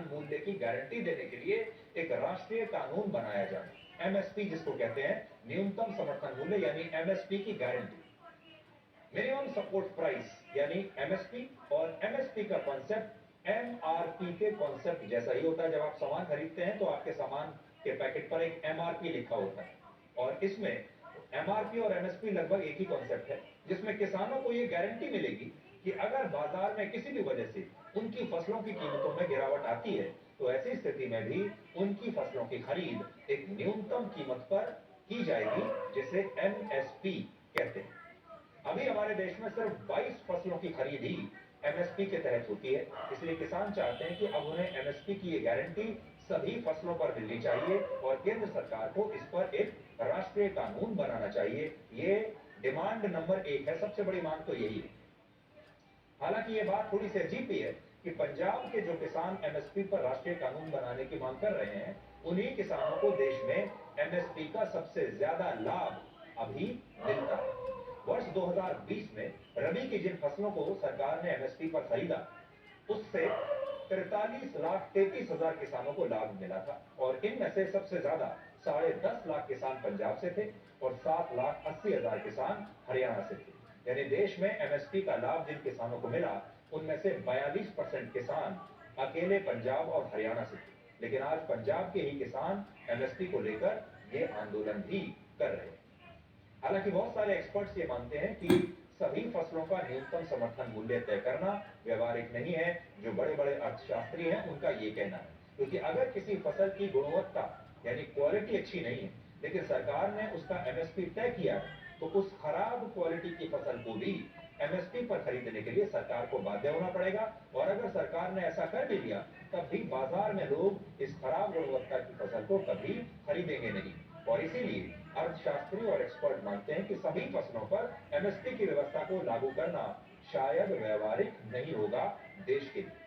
समर्थन मूल्य की गारंटी देने के लिए एक राष्ट्रीय कानून बनाया जाए। एमएसपी जिसको कहते हैं, न्यूनतम समर्थन मूल्य यानी एमएसपी की गारंटी। मिनिमम सपोर्ट प्राइस यानी एमएसपी, और एमएसपी का कॉन्सेप्ट एमआरपी के कॉन्सेप्ट जैसा ही होता है। जब आप सामान खरीदते हैं तो आपके सामान के पैकेट पर एक एमआरपी लिखा होता है, और इसमें एमआरपी और एमएसपी लगभग एक ही कॉन्सेप्ट है, जिसमें किसानों को यह गारंटी मिलेगी कि अगर बाजार में किसी भी वजह से उनकी फसलों की कीमतों में गिरावट आती है तो ऐसी स्थिति में भी उनकी फसलों की खरीद एक न्यूनतम कीमत पर की जाएगी, जिसे एमएसपी कहते हैं। अभी हमारे देश में सिर्फ 22 फसलों की खरीद ही एमएसपी के तहत होती है, इसलिए किसान चाहते हैं कि अब उन्हें एमएसपी की ये गारंटी सभी फसलों पर मिलनी चाहिए और केंद्र सरकार को इस पर एक राष्ट्रीय कानून बनाना चाहिए। ये डिमांड नंबर 1 है, सबसे बड़ी मांग तो यही है। हालांकि ये बात थोड़ी सी अजीब भी है कि पंजाब के जो किसान एमएसपी पर राष्ट्रीय कानून बनाने की मांग कर रहे हैं, उन्हीं किसानों को देश में एमएसपी का सबसे ज्यादा लाभ अभी मिलता है। वर्ष 2020 में रबी की जिन फसलों को सरकार ने एमएसपी पर खरीदा, उससे 43,33,000 किसानों को लाभ मिला था, और इनमें से सबसे ज्यादा 10.5 लाख किसान पंजाब से थे और 7,80,000 किसान हरियाणा से थे। यानी देश में एमएसपी का लाभ जिन किसानों को मिला, उनमें से 42% किसान अकेले पंजाब और हरियाणा से थे। लेकिन आज पंजाब के ही किसान एमएसपी को लेकर ये आंदोलन भी कर रहे हैं। हालांकि बहुत सारे एक्सपर्ट्स ये मानते हैं कि सभी फसलों का न्यूनतम समर्थन मूल्य तय करना व्यवहारिक नहीं है। जो बड़े बड़े अर्थशास्त्री हैं, उनका ये कहना है, क्योंकि अगर किसी फसल की गुणवत्ता यानी क्वालिटी अच्छी नहीं है, लेकिन सरकार ने उसका एमएसपी तय किया है, तो उस खराब क्वालिटी की फसल को भी एमएसपी पर खरीदने के लिए सरकार को बाध्य होना पड़ेगा। और अगर सरकार ने ऐसा कर भी लिया, तब भी बाजार में लोग इस खराब गुणवत्ता की फसल को कभी खरीदेंगे नहीं। और इसीलिए अर्थशास्त्री और एक्सपर्ट मानते हैं कि सभी फसलों पर एमएसपी की व्यवस्था को लागू करना शायद व्यवहारिक नहीं होगा देश के लिए।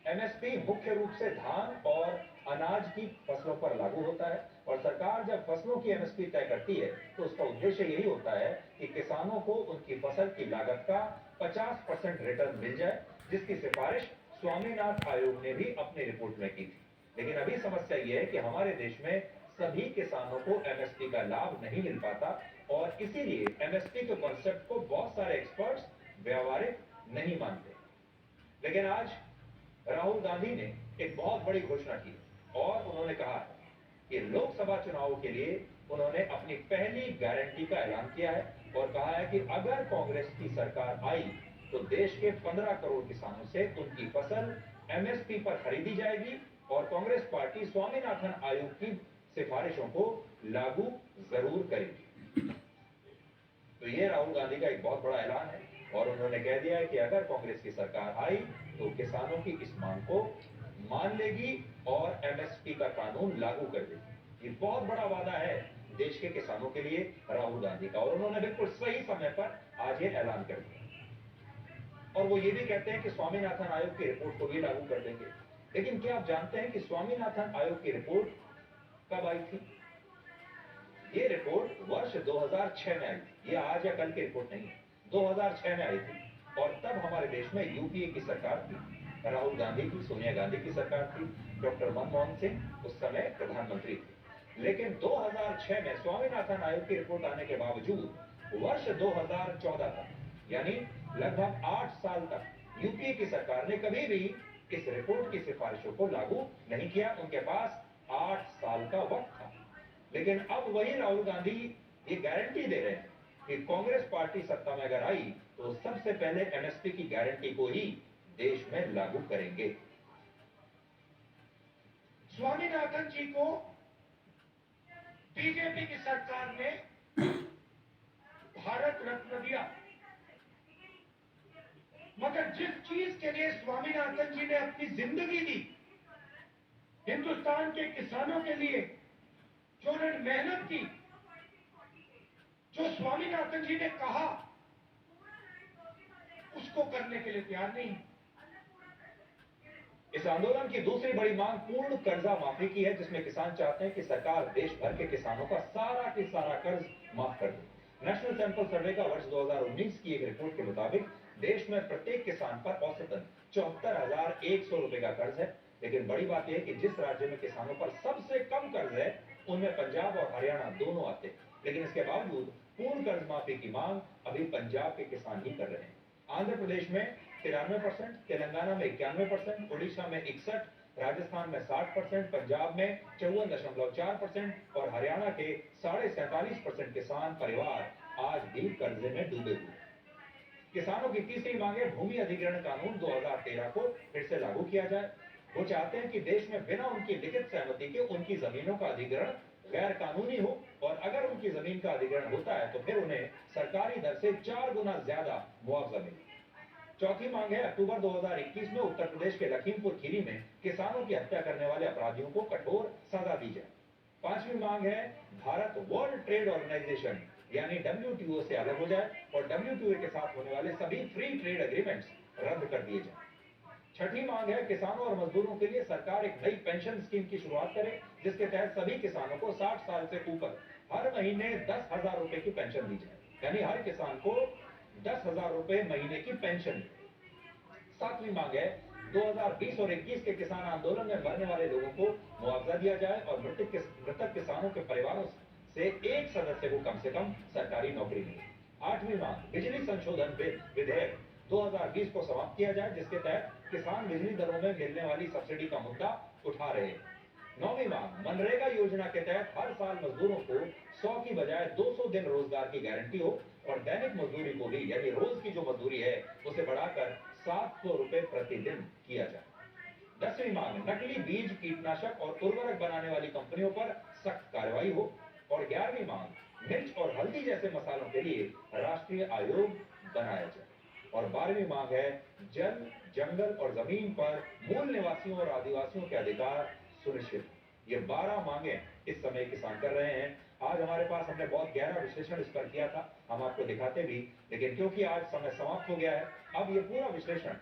एमएसपी मुख्य रूप से धान और अनाज की फसलों पर लागू होता है, और सरकार जब फसलों की एमएसपी तय करती है तो उसका उद्देश्य यही होता है कि किसानों को उनकी फसल की लागत का 50% रिटर्न मिल जाए, जिसकी सिफारिश स्वामीनाथन आयोग ने भी अपनी रिपोर्ट में की थी। लेकिन अभी समस्या यह है कि हमारे देश में सभी किसानों को एमएसपी का लाभ नहीं मिल पाता, और इसीलिए एमएसपी के कॉन्सेप्ट को बहुत सारे एक्सपर्ट्स व्यवहारिक नहीं मानते। लेकिन आज राहुल गांधी ने एक बहुत बड़ी घोषणा की, और उन्होंने कहा कि लोकसभा चुनावों के लिए उन्होंने अपनी पहली गारंटी का ऐलान किया है, और कहा है कि अगर कांग्रेस की सरकार आई तो देश के 15 करोड़ किसानों से उनकी फसल एमएसपी पर खरीदी जाएगी, और कांग्रेस पार्टी स्वामीनाथन आयोग की सिफारिशों को लागू जरूर करेगी। तो ये राहुल गांधी का एक बहुत बड़ा ऐलान है, और उन्होंने कह दिया है कि अगर कांग्रेस की सरकार आई तो किसानों की इस मांग को मान लेगी और एमएसपी का कानून लागू कर देगी। ये बहुत बड़ा वादा है देश के किसानों के लिए राहुल गांधी का, और उन्होंने बिल्कुल सही समय पर आज ये ऐलान कर दिया। और वो ये भी कहते हैं कि स्वामीनाथन आयोग की रिपोर्ट को भी लागू कर देंगे। लेकिन क्या आप जानते हैं कि स्वामीनाथन आयोग की रिपोर्ट कब आई थी? ये रिपोर्ट वर्ष 2006 में आई थी। ये आज या कल की रिपोर्ट नहीं है, 2006 में आई थी, और तब हमारे देश में यूपीए की सरकार थी, राहुल गांधी की, सोनिया गांधी की सरकार थी, डॉक्टर मनमोहन सिंह उस समय प्रधानमंत्री थे। लेकिन 2006 में स्वामीनाथन आयोग की रिपोर्ट आने के बावजूद वर्ष 2014 तक, यानी लगभग 8 साल तक यूपीए की सरकार ने कभी भी इस रिपोर्ट की सिफारिशों को लागू नहीं किया। उनके पास 8 साल का वक्त था। लेकिन अब वही राहुल गांधी ये गारंटी दे रहे हैं कि कांग्रेस पार्टी सत्ता में अगर आई तो सबसे पहले एमएसपी की गारंटी को ही देश में लागू करेंगे। स्वामीनाथन जी को बीजेपी की सरकार ने भारत रत्न दिया, मगर जिस चीज के लिए स्वामीनाथन जी ने अपनी जिंदगी दी, हिंदुस्तान के किसानों के लिए जो उन्होंने मेहनत की, जो स्वामीनाथन जी ने कहा, उसको करने के लिए तैयार नहीं। इस आंदोलन की दूसरी बड़ी मांग पूर्ण कर्जा माफी की है, जिसमें किसान चाहते हैं कि सरकार देश भर के किसानों का सारा के सारा कर्ज माफ कर दे। नेशनल सैंपल सर्वे का वर्ष 2019 की एक रिपोर्ट के मुताबिक देश में प्रत्येक किसान पर औसतन 74,100 रुपए का कर्ज है। लेकिन बड़ी बात यह है कि जिस राज्य में किसानों पर सबसे कम कर्ज है, उनमें पंजाब और हरियाणा दोनों आते हैं। लेकिन इसके बावजूद पूर्ण कर्ज माफी की मांग अभी पंजाब के किसान ही कर रहे हैं। आंध्र प्रदेश में 93%, तेलंगाना में 91%, ओडिशा में 61%, राजस्थान में 60%, पंजाब में 54.4% और हरियाणा के 47.5% किसान परिवार आज भी कर्जे में डूबे हुए हैं। किसानों की तीसरी मांग है भूमि अधिग्रहण कानून 2013 को फिर से लागू किया जाए। वो चाहते हैं कि देश में बिना उनकी लिखित सहमति के उनकी जमीनों का अधिग्रहण गैर कानूनी हो, और अगर उनकी जमीन का अधिग्रहण होता है तो फिर उन्हें सरकारी दर से 4 गुना ज्यादा मुआवजा मिले। चौथी मांग है अक्टूबर 2021 में उत्तर प्रदेश के लखीमपुर खीरी में किसानों की हत्या करने वाले अपराधियों को कठोर सजा दी जाए। पांचवी मांग है भारत वर्ल्ड ट्रेड ऑर्गेनाइजेशन यानी WTO से अलग हो जाए और WTO के साथ होने वाले सभी फ्री ट्रेड एग्रीमेंट्स रद्द कर दिए जाए। छठी मांग है किसानों और मजदूरों के लिए सरकार एक नई पेंशन स्कीम की शुरुआत करे, जिसके तहत सभी किसानों को 60 साल से ऊपर हर महीने 10,000 रुपए की पेंशन दी जाए, यानी हर किसान को 10,000 रुपए महीने की पेंशन। सातवीं मांग है 2020 और 21 के किसान आंदोलन में मरने वाले लोगों को मुआवजा दिया जाए और मृतक किसानों के परिवारों से एक सदस्य को कम से कम सरकारी नौकरी मिले। आठवीं मांग बिजली संशोधन विधेयक 2020 को समाप्त किया जाए, जिसके तहत किसान बिजली दरों में मिलने वाली सब्सिडी का मुद्दा उठा रहे हैं। नौवीं मांग मनरेगा योजना के तहत हर साल मजदूरों को 100 की बजाय 200 दिन रोजगार की गारंटी हो और दैनिक मजदूरी को भी यानी रोज की जो मजदूरी है उसे बढ़ाकर 700 रुपए प्रतिदिन किया जाए। 10वीं मांग नकली बीज, कीटनाशक और उर्वरक बनाने वाली कंपनियों पर सख्त कार्रवाई हो और 11वीं मांग मिर्च और हल्दी जैसे मसालों के लिए राष्ट्रीय आयोग बनाया जाए। और 12वीं मांग है जल, जंगल और जमीन पर मूल निवासियों और आदिवासियों के अधिकार सुनिश्चित। ये 12 मांगे इस समय किसान कर रहे हैं। आज हमारे पास हमने बहुत गहरा विश्लेषण इस पर किया था, हम आपको दिखाते भी, लेकिन क्योंकि आज समय समाप्त हो गया है, अब ये पूरा विश्लेषण